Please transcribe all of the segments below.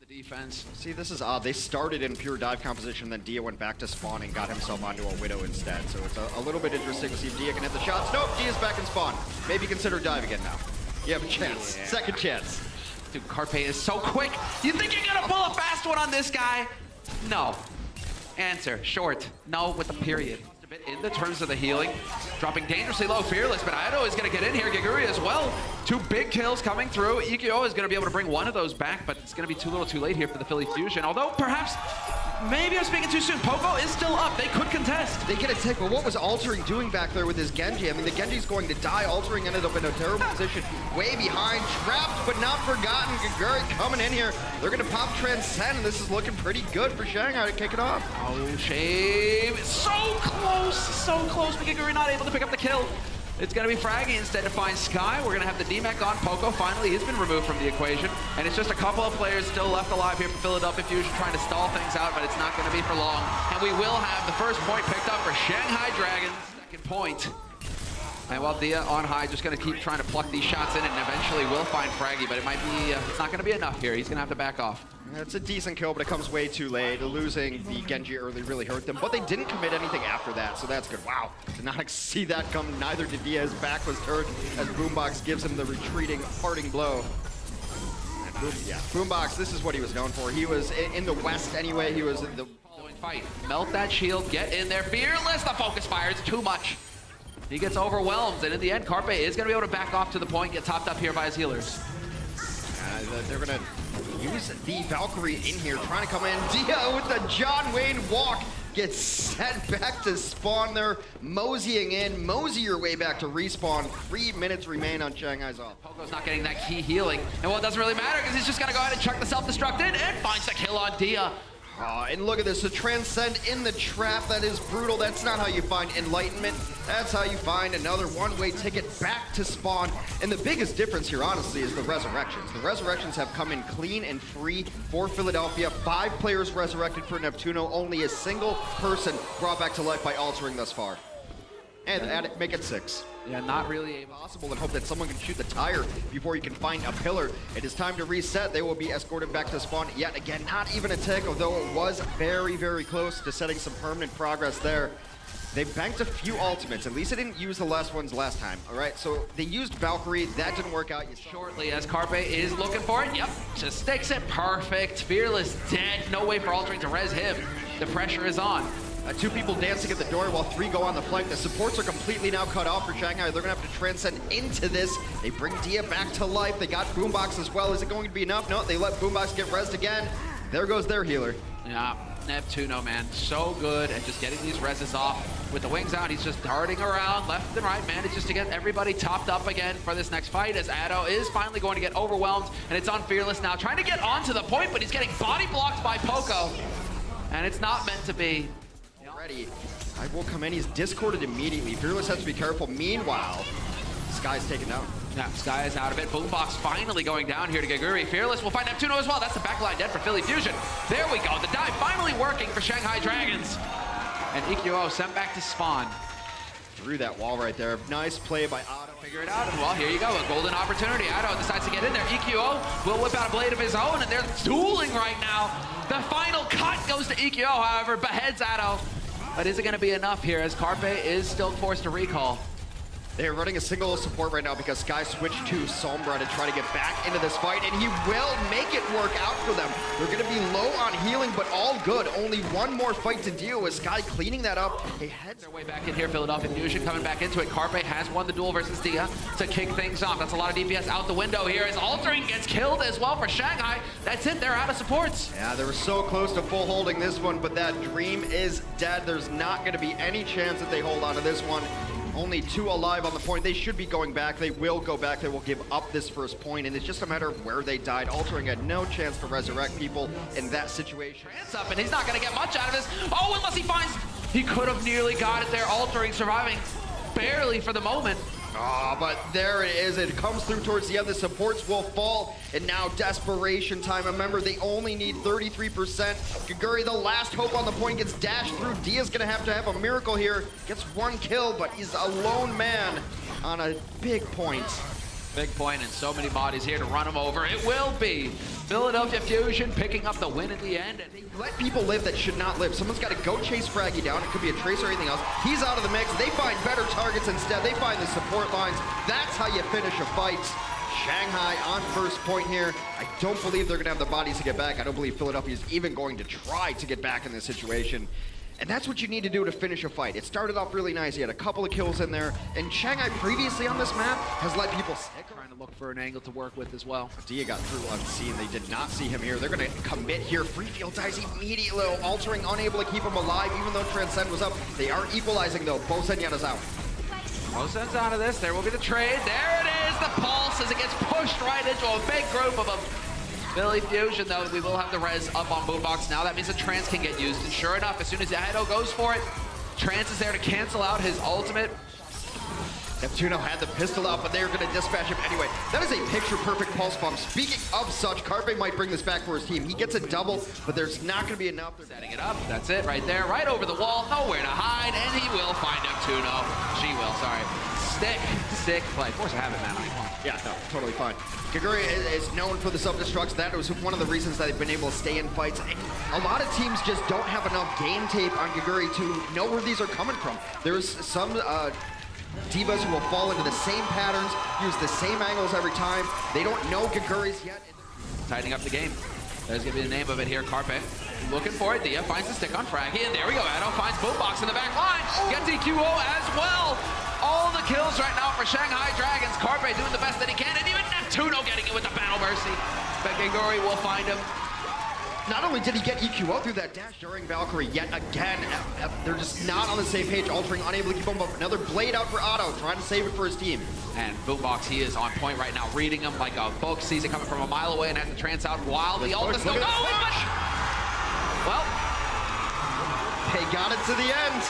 defense. See, this is odd. They started in pure dive composition, then Dia went back to spawn and got himself onto a Widow instead. So it's a little bit interesting to see if Dia can hit the shots. Nope, Dia's back in spawn. Maybe consider dive again now. You have a chance. Yeah. Second chance. Dude, Carpe is so quick. You think you're gonna pull a fast one on this guy? No. Answer, short. No with the period. In the terms of the healing, dropping dangerously low, Fearless, but Ado is going to get in here, Geguri as well. 2 big kills coming through. Ikkyo is going to be able to bring one of those back, but it's going to be too little too late here for the Philly Fusion. Although, perhaps, maybe I'm speaking too soon. Poco is still up. They could contest. They get a tick, but what was Altering doing back there with his Genji? I mean, the Genji's going to die. Altering ended up in a terrible position. Way behind, trapped, but not forgotten. Geguri coming in here. They're going to pop Transcend, and this is looking pretty good for Shanghai to kick it off. Oh, shame. So close, so close. But Geguri not able to pick up the kill. It's going to be Fraggy instead to find Sky. We're going to have the DMAC on. Poco finally has been removed from the equation. And it's just a couple of players still left alive here for Philadelphia Fusion trying to stall things out, but it's not going to be for long. And we will have the first point picked up for Shanghai Dragons. Second point. And while Dia on high, just going to keep trying to pluck these shots in, and eventually will find Fraggy, but it might be, it's not going to be enough here. He's going to have to back off. It's a decent kill, but it comes way too late. Losing the Genji early really hurt them, but they didn't commit anything after that, so that's good. Wow, did not see that come. Neither did Dia. His back was turned as Boombox gives him the retreating, parting blow. And Boombox, this is what he was known for. He was in the West anyway. He was in the following fight. Melt that shield, get in there. Fearless, the focus fire is too much. He gets overwhelmed, and in the end, Carpe is going to be able to back off to the point, get topped up here by his healers. They're going to use the Valkyrie in here, trying to come in. Dia with the John Wayne walk gets sent back to spawn. They're moseying in. Mosey your way back to respawn. 3 minutes remain on Shanghai's off. Poco's not getting that key healing. And well, it doesn't really matter because he's just going to go ahead and chuck the self-destruct in and finds the kill on Dia. And look at this, the Transcend in the trap. That is brutal. That's not how you find Enlightenment. That's how you find another one-way ticket back to spawn. And the biggest difference here, honestly, is the Resurrections. The Resurrections have come in clean and free for Philadelphia. 5 players resurrected for Neptuno. Only a single person brought back to life by Altering thus far. And make it 6. Yeah, not really possible, and hope that someone can shoot the tire before you can find a pillar. It is time to reset. They will be escorted back to spawn yet again. Not even a tick, although it was very, very close to setting some permanent progress there. They banked a few ultimates. At least they didn't use the last ones last time, all right? So they used Valkyrie. That didn't work out. Shortly as Carpe is looking for it. Yep, just sticks it. Perfect. Fearless dead. No way for Altering to res him. The pressure is on. 2 people dancing at the door while 3 go on the flank. The supports are completely now cut off for Shanghai. They're going to have to transcend into this. They bring Dia back to life. They got Boombox as well. Is it going to be enough? No, they let Boombox get rezzed again. There goes their healer. Yeah, Neptuno, man. So good at just getting these rezzes off. With the wings out, he's just darting around left and right, manages to get everybody topped up again for this next fight as Ado is finally going to get overwhelmed, and it's on Fearless now. Trying to get onto the point, but he's getting body blocked by Poco. And it's not meant to be. Ready. I will come in. He's discorded immediately. Fearless has to be careful. Meanwhile, Sky's taken down. Yeah, Sky is out of it. Boombox finally going down here to Geguri. Fearless will find Neptuno as well. That's the backline dead for Philly Fusion. There we go. The dive finally working for Shanghai Dragons. And Ikkyo sent back to spawn. Through that wall right there. Nice play by Ado. Figure it out. And well, here you go. A golden opportunity. Ado decides to get in there. Ikkyo will whip out a blade of his own, and they're dueling right now. The final cut goes to Ikkyo, however, beheads Ado. But is it going to be enough here as Carpe is still forced to recall? They're running a single support right now because Sky switched to Sombra to try to get back into this fight, and he will make it work out for them. They're going to be low on healing, but all good. Only one more fight to deal with. Sky cleaning that up. They head their way back in here. Philadelphia Fusion coming back into it. Carpe has won the duel versus Dia to kick things off. That's a lot of DPS out the window here as Altering gets killed as well for Shanghai. That's it. They're out of supports. Yeah, they were so close to full holding this one, but that dream is dead. There's not going to be any chance that they hold on to this one. Only 2 alive on the point. They should be going back. They will go back. They will give up this first point, and it's just a matter of where they died. Altering had no chance to resurrect people in that situation. Hands up, and he's not going to get much out of this. Oh, unless he finds... He could have nearly got it there. Altering surviving barely for the moment. Ah, but there it is. It comes through towards the end. The supports will fall, and now desperation time. Remember, they only need 33%. Geguri, the last hope on the point, gets dashed through. Dia's gonna have a miracle here. Gets 1 kill, but he's a lone man on a big point. Big point and so many bodies here to run him over. It will be Philadelphia Fusion picking up the win in the end. They let people live that should not live. Someone's got to go chase Fraggy down. It could be a Tracer or anything else. He's out of the mix. They find better targets instead. They find the support lines. That's how you finish a fight. Shanghai on first point here. I don't believe they're going to have the bodies to get back. I don't believe Philadelphia is even going to try to get back in this situation. And that's what you need to do to finish a fight. It started off really nice. He had a couple of kills in there. And Shanghai previously on this map has let people stick. Trying to look for an angle to work with as well. Dia got through unseen. They did not see him here. They're going to commit here. Free field dies immediately. Altering, unable to keep him alive, even though Transcend was up. They are equalizing, though. Bo Senyatta's out. Mosen's out of this. There will be the trade. There it is. The pulse as it gets pushed right into a big group of them. Philly Fusion, though, we will have the res up on Boombox now. That means the trance can get used. And sure enough, as soon as Ido goes for it, Trance is there to cancel out his ultimate. Neptuno had the pistol out, but they're going to dispatch him anyway. That is a picture-perfect pulse bomb. Speaking of such, Carpe might bring this back for his team. He gets a double, but there's not going to be enough. They're setting it up. That's it right there, right over the wall. Nowhere to hide, and he will find Neptuno. She will, sorry. Stick play. Force a habit, man. Yeah, no, totally fine. Kaguri is known for the self-destructs. That was one of the reasons that they've been able to stay in fights. And a lot of teams just don't have enough game tape on Kaguri to know where these are coming from. There's some divas who will fall into the same patterns, use the same angles every time. They don't know Kaguri's yet. Tightening up the game. There's going to be the name of it here, Carpe. Looking for it. Dia finds the stick on Fraggy, and there we go. Ado finds Boombox in the back line. Gets EQO as well. All the kills right now for Shanghai Dragons. Carpe doing the best that he can, and even Neptuno getting it with the Battle Mercy. But Kaguri will find him. Not only did he get EQO through that dash during Valkyrie, yet again, they're just not on the same page. Altering, unable to keep him up. Another blade out for Otto, trying to save it for his team. And Boombox, he is on point right now, reading him like a book, sees it coming from a mile away, and has the trance out while the ult is still going. Well, they got it to the end.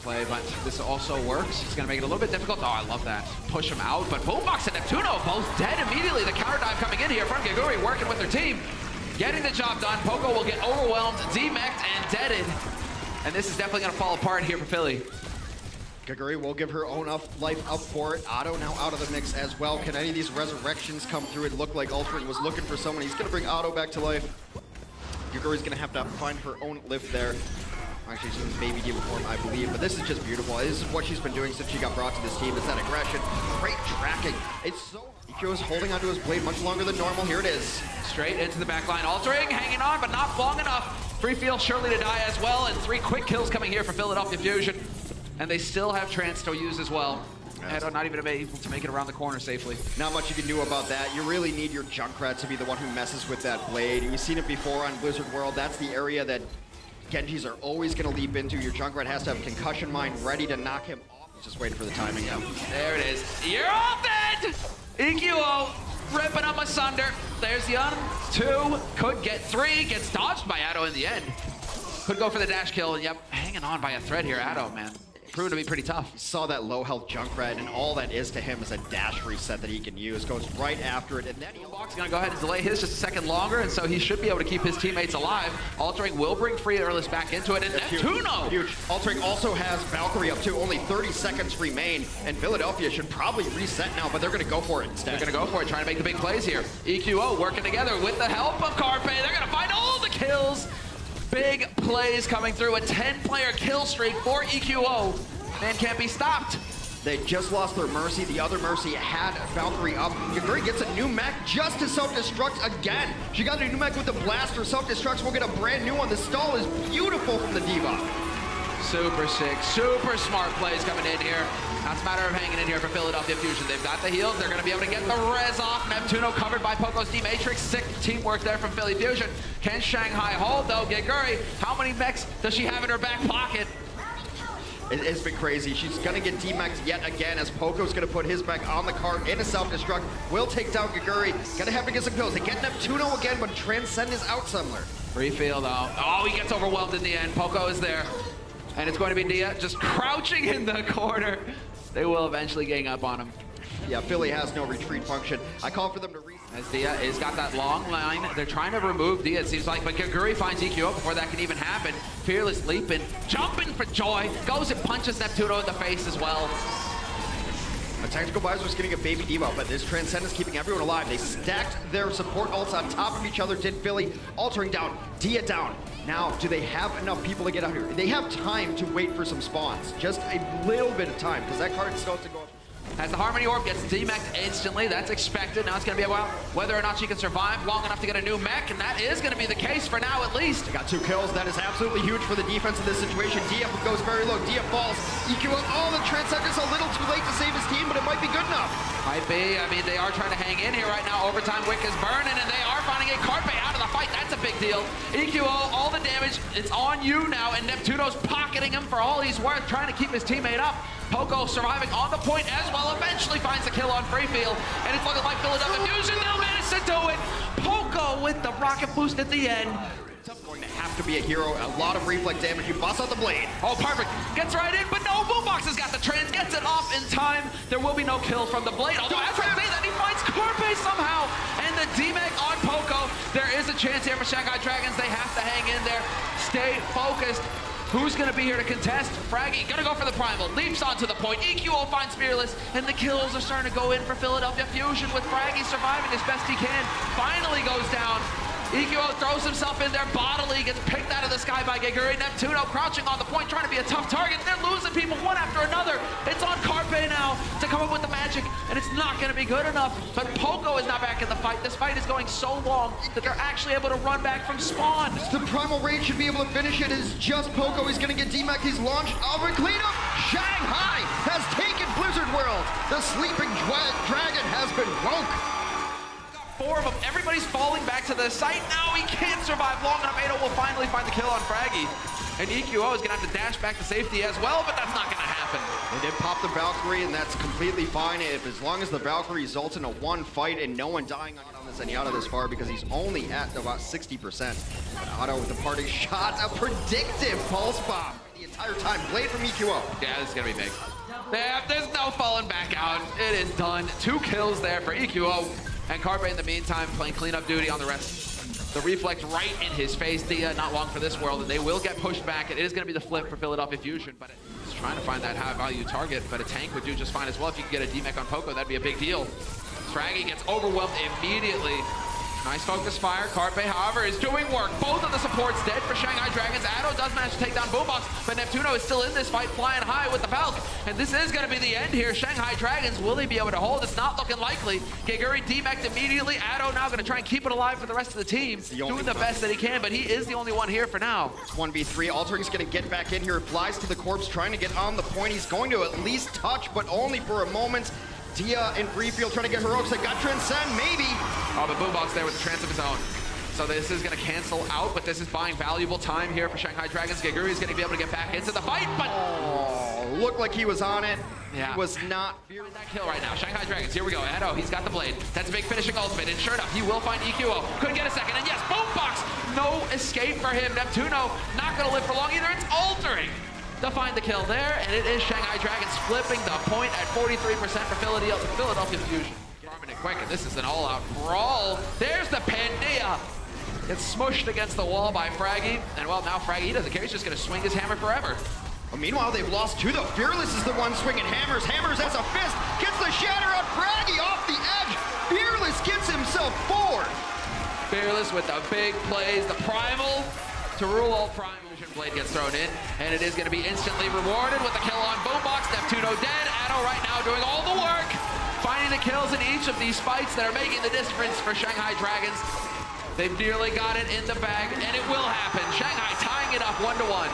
Play, but this also works. It's going to make it a little bit difficult. Oh, I love that. Push him out, but Boombox and Neptuno both dead immediately. The counter dive coming in here from Kaguri, working with their team. Getting the job done. Poco will get overwhelmed, demeched, and deaded. And this is definitely going to fall apart here for Philly. Kaguri will give her own life up for it. Otto now out of the mix as well. Can any of these resurrections come through? It looked like Altering was looking for someone. He's going to bring Otto back to life. Kaguri's going to have to find her own lift there. Actually, she's in baby diva form, I believe, but this is just beautiful. This is what she's been doing since she got brought to this team. It's that aggression, great tracking. It's so... EQ is holding onto his blade much longer than normal. Here it is. Straight into the back line. Altering, hanging on, but not long enough. Free field surely to die as well, and 3 quick kills coming here for Philadelphia Fusion. And they still have trance to use as well. Yes. Not even able to make it around the corner safely. Not much you can do about that. You really need your Junkrat to be the one who messes with that blade. You've seen it before on Blizzard World. That's the area that Genjis are always going to leap into. Your Junkrat has to have a concussion mine ready to knock him off. He's just waiting for the timing now. There it is. You're all dead! EQO ripping them asunder. There's Young. 2. Could get 3. Gets dodged by Ado in the end. Could go for the dash kill. Yep, hanging on by a thread here. Ado, man. Proved to be pretty tough. Saw that low health Junkrat, and all that is to him is a dash reset that he can use. Goes right after it, and then he's gonna go ahead and delay his just a second longer, and so he should be able to keep his teammates alive. Altering will bring Free Earless back into it, and Neptuno! Huge. Altering also has Valkyrie up too. Only 30 seconds remain, and Philadelphia should probably reset now, but they're gonna go for it instead. They're gonna go for it, trying to make the big plays here. EQO working together with the help of Carpe. They're gonna find all the kills. Big plays coming through. A 10-player kill streak for EQO. Man can't be stopped. They just lost their Mercy. The other Mercy had Valkyrie up. Kaguri gets a new mech just to self-destruct again. She got a new mech with the blaster. Self-destructs will get a brand new one. The stall is beautiful from the Diva. Super sick, super smart plays coming in here. Now it's a matter of hanging in here for Philadelphia Fusion. They've got the heals. They're going to be able to get the res off. Neptuno covered by Poco's D-Matrix. Sick teamwork there from Philly Fusion. Can Shanghai hold, though? Kaguri, how many mechs does she have in her back pocket? It's been crazy. She's going to get D-Maxed yet again as Poco's going to put his back on the cart in a self-destruct. Will take down Kaguri. Going to have to get some kills. They get Neptuno again, but Transcend is out somewhere. Free field, though. Oh, he gets overwhelmed in the end. Poco is there. And it's going to be Dia just crouching in the corner. They will eventually gang up on him. Yeah, Philly has no retreat function. I call for them to reset. As Dia has got that long line. They're trying to remove Dia, it seems like, but Kaguri finds EQO before that can even happen. Fearless leaping, jumping for joy, goes and punches Neptuno in the face as well. Tactical Visor's getting a baby debuff, but this Transcend is keeping everyone alive. They stacked their support ults on top of each other, did Philly. Altering down, Dia down. Now, do they have enough people to get out here? They have time to wait for some spawns. Just a little bit of time, because that card still has to go up. As the Harmony Orb gets demeched instantly, that's expected. Now it's going to be about whether or not she can survive long enough to get a new mech, and that is going to be the case for now at least. They got 2 kills. That is absolutely huge for the defense in this situation. Dia goes very low. Dia falls. EQ out. Oh, the Transcend is a little too late to save his team, but it might be good enough. Might be. I mean, they are trying to hang in here right now. Overtime Wick is burning, and they are finding a Carpe out of the fight. That's a big deal. EQO, all the damage, it's on you now, and Neptuno's pocketing him for all he's worth, trying to keep his teammate up. Poco surviving on the point as well, eventually finds the kill on free field, and it's looking like Philadelphia Fusion, they'll manage to do it. Poco with the rocket boost at the end. Going to have to be a hero. A lot of reflect damage. You bust out the blade. Oh, perfect. Gets right in, but no, Boombox has got the trans, gets it off in time. There will be no kill from the blade, although after I say that, he finds Carpe somehow, and the D-Meg on Poco. There is a chance here for Shanghai Dragons. They have to hang in there, stay focused. Who's going to be here to contest? Fraggy going to go for the Primal, leaps onto the point. EQO finds Fearless, and the kills are starting to go in for Philadelphia Fusion with Fraggy surviving as best he can. Finally goes down. EQO throws himself in there bodily, gets picked out of the sky by Geguri. Neptuno crouching on the point, trying to be a tough target. They're losing people one after another. It's on Carpe now to come up with the magic, and it's not going to be good enough. But Poco is not back in the fight. This fight is going so long that they're actually able to run back from spawn. The Primal Rage should be able to finish it. It's just Poco. He's going to get D-Mech. He's launched over cleanup. Shanghai has taken Blizzard World. The sleeping dragon has been woke. 4 of them. Everybody's falling back to the site now. He can't survive long enough. Ado will finally find the kill on Fraggy. And EQO is going to have to dash back to safety as well, but that's not going to happen. They did pop the Valkyrie, and that's completely fine. As long as the Valkyrie results in a 1 fight and no one dying on this Zenyatta this far, because he's only at about 60%. Otto with the parting shot, a predictive pulse bomb the entire time. Blade from EQO. Yeah, this is going to be big. There's no falling back out. It is done. 2 kills there for EQO. And Carpe in the meantime playing cleanup duty on the rest. The reflex right in his face. Dia not long for this world, and they will get pushed back. It is going to be the flip for Philadelphia Fusion, but it's trying to find that high value target, but a tank would do just fine as well. If you could get a D-Mech on Poco, that'd be a big deal. Fraggy gets overwhelmed immediately. Nice focus fire. Carpe, however, is doing work. Both of the supports dead for Shanghai Dragons. Ado does manage to take down Boombox, but Neptuno is still in this fight, flying high with the Valk. And this is going to be the end here. Shanghai Dragons, will he be able to hold? It's not looking likely. Geguri D-Mech'd immediately. Ado now going to try and keep it alive for the rest of the team. Doing the best that he can, but he is the only one here for now. It's 1v3. Altering's going to get back in here. Flies to the corpse, trying to get on the point. He's going to at least touch, but only for a moment. Dia in free field trying to get heroics. They got Transcend, maybe. Oh, but Boombox there with the trance of his own. So this is going to cancel out, but this is buying valuable time here for Shanghai Dragons. Geguri is going to be able to get back into the fight, but... Oh, looked like he was on it. Yeah. He was not. Fearing that kill right now. Shanghai Dragons, here we go. Ado, he's got the blade. That's a big finishing ultimate, and sure enough, he will find EQO. Couldn't get a second, and yes, Boombox! No escape for him. Neptuno not going to live for long either. It's altering to find the kill there, and it is Shanghai Dragons flipping the point at 43% for Philadelphia Fusion. Farming it quick, and this is an all-out brawl. There's the Pandia. Gets smushed against the wall by Fraggy, and well, now Fraggy, he doesn't care. He's just going to swing his hammer forever. Well, meanwhile, they've lost 2, though. Fearless is the one swinging hammers. Hammers as a fist. Gets the shatter on Fraggy off the edge. Fearless gets himself 4. Fearless with the big plays, the primal to rule all primal. Blade gets thrown in, and it is going to be instantly rewarded with a kill on Boombox. Neptuno dead. Ado right now doing all the work, finding the kills in each of these fights that are making the difference for Shanghai Dragons. They've nearly got it in the bag, and it will happen. Shanghai tying it up 1-1.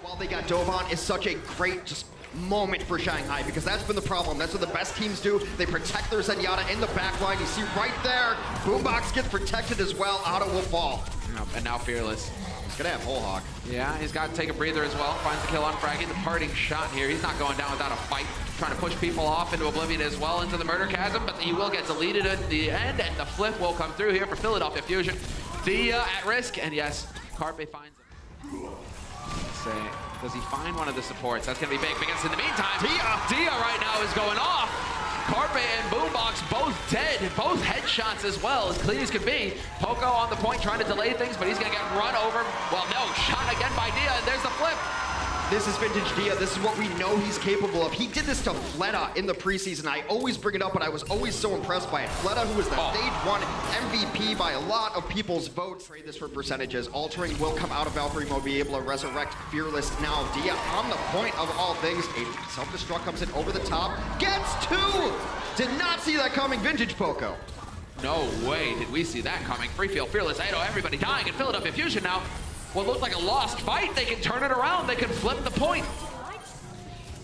While they got dove on is such a great moment for Shanghai, because that's been the problem. That's what the best teams do. They protect their Zenyatta in the back line. You see right there, Boombox gets protected as well. Ado will fall. And now Fearless. He's gonna have Whole Hog. Yeah, he's got to take a breather as well. Finds the kill on Fraggy. The parting shot here. He's not going down without a fight. Trying to push people off into oblivion as well, into the murder chasm, but he will get deleted at the end, and the flip will come through here for Philadelphia Fusion. Dia at risk, and yes, Carpe finds him. Let's say, does he find one of the supports? That's going to be big, because in the meantime, Dia right now is going off. Carpe and Boombox both dead, both headshots as well, as clean as could be. Poco on the point trying to delay things, but he's going to get run over. Well, no, shot again by Dia, and there's the flip. This is vintage Dia. This is what we know he's capable of. He did this to Fleta in the preseason. I always bring it up, but I was always so impressed by it. Fleta, who was the stage 1 MVP by a lot of people's votes. Trade this for percentages. Altering will come out of Valkyrie mode, be able to resurrect Fearless. Now Dia on the point of all things. A self-destruct comes in over the top. Gets 2! Did not see that coming, vintage Poco. No way did we see that coming. Free field, Fearless, Ado, everybody dying in Philadelphia Fusion now. What looked like a lost fight, they can turn it around, they can flip the point.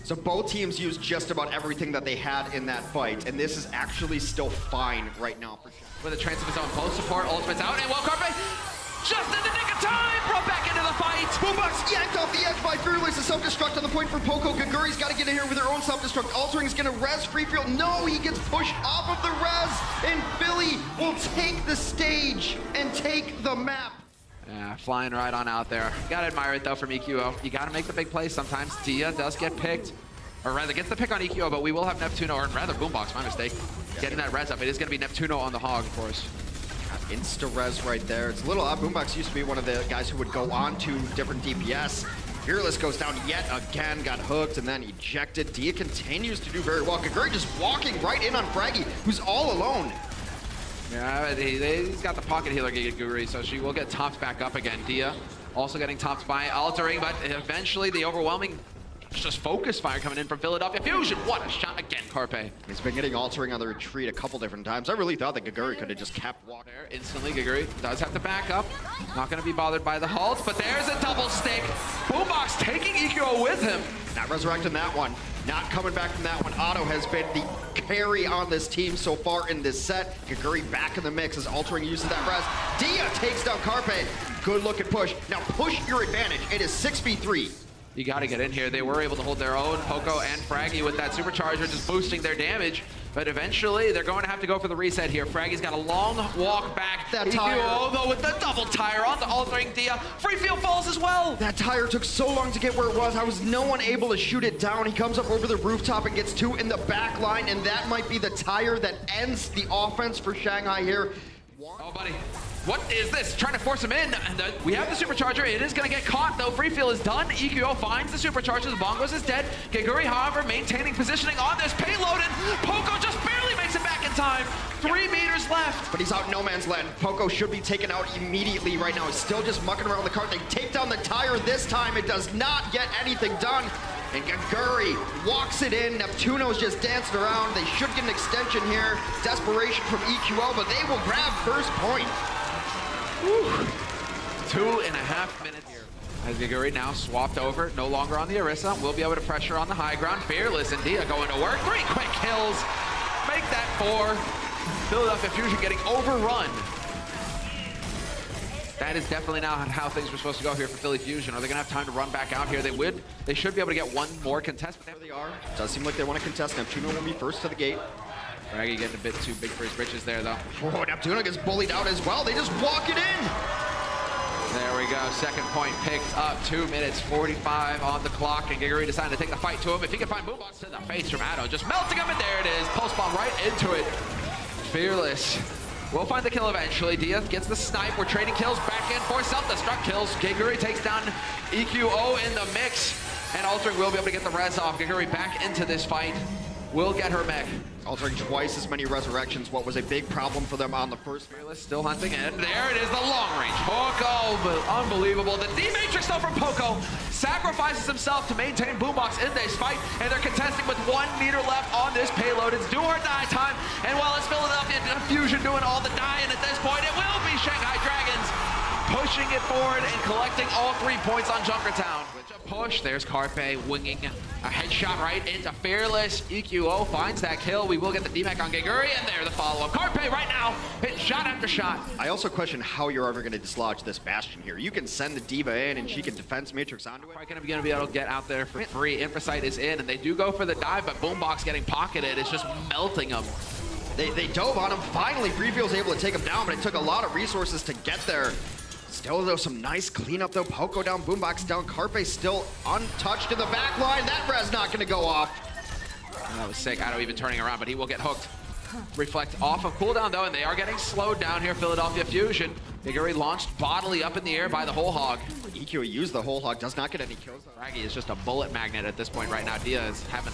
So both teams used just about everything that they had in that fight, and this is actually still fine right now for Shanghai. With a trance of his own, close support, ultimate's out, and Carpe, just in the nick of time, brought back into the fight. Boombox yanked off the edge by Fearless. A self-destruct on the point for Poco. Gaguri's got to get in here with her own self-destruct. Altering's going to res free field. No, he gets pushed off of the res, and Philly will take the stage and take the map. Yeah, flying right on out there. You gotta admire it though from EQO. You gotta make the big plays sometimes. Dia does get picked, or rather gets the pick on EQO, but we will have Neptuno, or rather Boombox, my mistake. Getting that res up. It is gonna be Neptuno on the hog, of course. Insta-res right there. It's a little odd. Boombox used to be one of the guys who would go on to different DPS. Fearless goes down yet again, got hooked and then ejected. Dia continues to do very well. Gaguri just walking right in on Fraggy, who's all alone. Yeah, he's got the pocket healer Gaguri, so she will get topped back up again. Dia also getting topped by Altering, but eventually the overwhelming just focus fire coming in from Philadelphia Fusion. What a shot again, Carpe. He's been getting Altering on the retreat a couple different times. I really thought that Gaguri could have just kept walking. There, instantly, Gaguri does have to back up. Not going to be bothered by the halt, but there's a double stick. Boombox taking EQO with him. Not resurrecting that one. Not coming back from that one. Otto has been the carry on this team so far in this set. Gaguri back in the mix as Altering uses that res. Dia takes down Carpe. Good looking push. Now push your advantage. It is 6v3. You got to get in here. They were able to hold their own. Poco and Fraggy with that supercharger just boosting their damage. But eventually, they're going to have to go for the reset here. Fraggy's got a long walk back. That tire. Though with the double tire on the Altering Dia. Free field falls as well. That tire took so long to get where it was. I was no one able to shoot it down. He comes up over the rooftop and gets 2 in the back line. And that might be the tire that ends the offense for Shanghai here. Oh, buddy. What is this? Trying to force him in. We have the supercharger. It is going to get caught, though. Free field is done. EQO finds the supercharger. The Bongos is dead. Gaguri, however, maintaining positioning on this payload, and Poco just barely makes it back in time. 3 meters left. But he's out in no man's land. Poco should be taken out immediately right now. He's still just mucking around the cart. They take down the tire this time. It does not get anything done. And Gaguri walks it in. Neptuno's just dancing around. They should get an extension here. Desperation from EQO, but they will grab first point. Whew. 2.5 minutes here. As Gaguri now swapped over, no longer on the Orisa. We'll be able to pressure on the high ground. Fearless and Dia going to work. 3 quick kills. Make that 4. Philadelphia Fusion getting overrun. That is definitely not how things were supposed to go here for Philly Fusion. Are they going to have time to run back out here? They should be able to get 1 more contest. But there they are. Does seem like they want to contest. Neptuno will be first to the gate. Fraggy getting a bit too big for his britches there, though. Oh, Neptuno gets bullied out as well. They just walk it in. There we go. Second point picked up. 2 minutes 45 on the clock, and Gaguri decided to take the fight to him. If he can find Boombox to the face from Ado, just melting him, and there it is. Pulse bomb right into it. Fearless will find the kill eventually. Dia gets the snipe. We're trading kills back and forth. Self-destruct kills. Gaguri takes down EQO in the mix, and Altering will be able to get the res off. Gaguri back into this fight. Will get her mech. Altering twice as many resurrections, what was a big problem for them on the first. Fearless still hunting, and there it is, the long range. Poco, unbelievable. The D-Matrix though from Poco sacrifices himself to maintain Boombox in this fight, and they're contesting with 1 meter left on this payload. It's do or die time, and while it's Philadelphia Fusion doing all the dying at this point, it will be Shanghai Dragons pushing it forward and collecting all 3 points on Junkertown. Push, there's Carpe winging a headshot right into Fearless. EQO finds that kill. We will get the DMAC on Gaguri, and there the follow-up. Carpe right now, hit shot after shot. I also question how you're ever going to dislodge this Bastion here. You can send the Diva in, and she can defense Matrix onto it. Probably going to be able to get out there for free. Infrasight is in, and they do go for the dive, but Boombox getting pocketed. It's just melting them. They dove on him. Finally, Freefield's able to take him down, but it took a lot of resources to get there. Still, though, some nice cleanup, though. Poco down, Boombox down. Carpe still untouched in the back line. That res not going to go off. That was sick. Ado even turning around, but he will get hooked. Reflect off of cooldown, though, and they are getting slowed down here, Philadelphia Fusion. Gaguri launched bodily up in the air by the whole hog. EQ used the whole hog, does not get any kills. Fraggy is just a bullet magnet at this point right now. Dia is having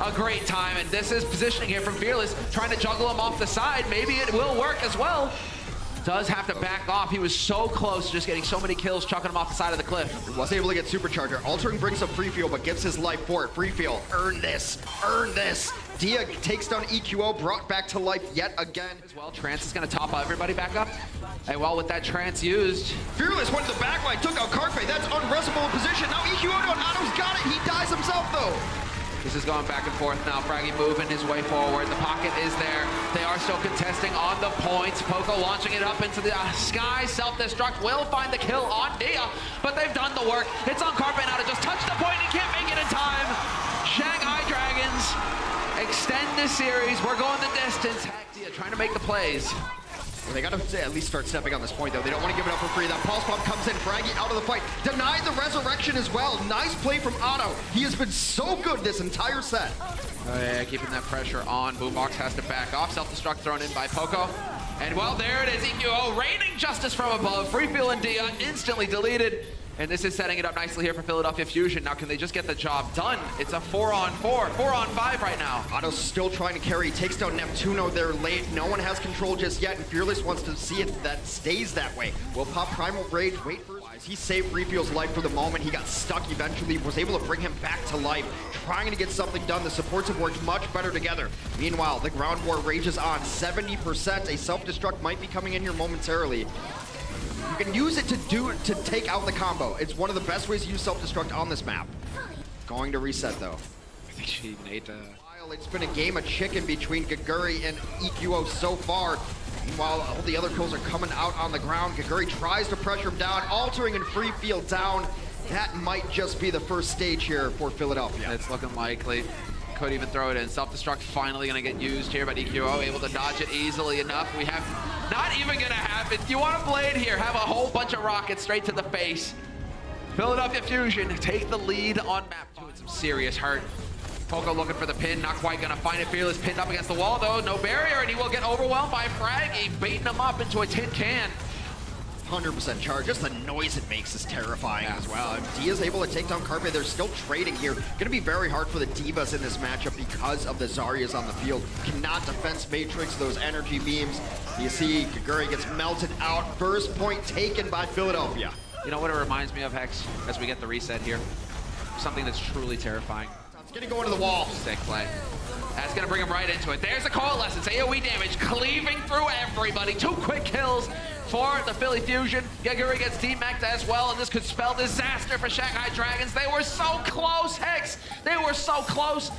a great time, and this is positioning here from Fearless, trying to juggle him off the side. Maybe it will work as well. Does have to back off. He was so close to just getting so many kills, chucking him off the side of the cliff. Was able to get Supercharger. Altering brings up Free Feel, but gives his life for it. Free Feel, earn this, earn this. Dia takes down EQO, brought back to life yet again. As well, Trance is going to top everybody back up. And well, with that Trance used, Fearless went to the backline, took out Carpe. That's unrestable in position. Now EQO down. Otto's got it. He dies himself though. this is going back and forth now. Fraggy moving his way forward. The pocket is there. They are still contesting on the points. Poco launching it up into the sky. Self-destruct will find the kill on Dia, but they've done the work. It's on Carpe now to just touch the point. He can't make it in time. Shanghai Dragons extend this series. We're going the distance. Dia trying to make the plays. Well, they gotta at least start stepping on this point though. They don't want to give it up for free. That pulse bomb comes in. Fraggy out of the fight. Denied the resurrection as well. Nice play from Otto. He has been so good this entire set. Oh yeah, keeping that pressure on. Boombox has to back off. Self-destruct thrown in by Poco. And well, there it is. EQO raining justice from above. Free Feel and Dia instantly deleted. And this is setting it up nicely here for Philadelphia Fusion. Now, can they just get the job done? It's a 4-on-4, 4-on-5 right now. Otto's still trying to carry. He takes down Neptuno there late. No one has control just yet, and Fearless wants to see if that stays that way. Will pop Primal Rage, wait for his... He saved Free Feel's life for the moment. He got stuck eventually, was able to bring him back to life. Trying to get something done. The supports have worked much better together. Meanwhile, the ground war rages on. 70%. A self-destruct might be coming in here momentarily. You can use it to take out the combo. It's one of the best ways to use self-destruct on this map. Going to reset though. I think she made It's been a game of chicken between Gaguri and EQO so far. Meanwhile, all the other kills are coming out on the ground. Gaguri tries to pressure him down, altering and Free Feel down. That might just be the first stage here for Philadelphia. It's looking likely. Could even throw it in. Self-destruct finally going to get used here, but EQO able to dodge it easily enough. We have not even going to happen. You want a blade here, have a whole bunch of rockets straight to the face. Philadelphia Fusion take the lead on map 2 with some serious hurt. Poco looking for the pin, not quite going to find it. Fearless pinned up against the wall though, no barrier, and he will get overwhelmed by Fraggy, baiting him up into a tin can. 100% charge. Just the noise it makes is terrifying as well. If Dia's able to take down Carpe, they're still trading here. Gonna be very hard for the Divas in this matchup because of the Zaryas on the field. Cannot defense matrix those energy beams. You see Gaguri gets melted out. First point taken by Philadelphia. You know what it reminds me of, Hex, as we get the reset here? Something that's truly terrifying. It's gonna go into the wall. Sick play. That's gonna bring him right into it. There's a Coalescence, AoE damage, cleaving through everybody. 2 quick kills for the Philly Fusion. Gaguri gets demeched as well, and this could spell disaster for Shanghai Dragons. They were so close, Hex. They were so close.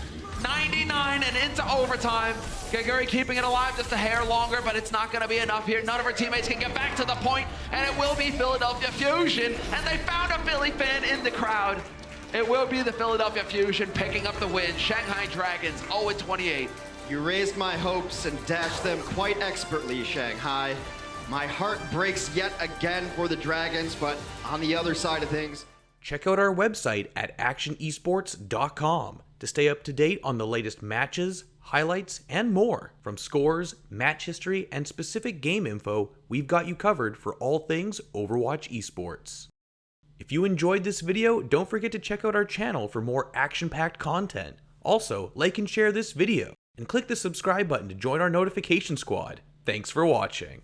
99 and into overtime. Gaguri keeping it alive just a hair longer, but it's not gonna be enough here. None of our teammates can get back to the point, and it will be Philadelphia Fusion, and they found a Philly fan in the crowd. It will be the Philadelphia Fusion picking up the win. Shanghai Dragons 0-28. You raised my hopes and dashed them quite expertly, Shanghai. My heart breaks yet again for the Dragons, but on the other side of things... Check out our website at actionesports.com to stay up to date on the latest matches, highlights, and more. From scores, match history, and specific game info, we've got you covered for all things Overwatch esports. If you enjoyed this video, don't forget to check out our channel for more action-packed content. Also, like and share this video, and click the subscribe button to join our notification squad. Thanks for watching.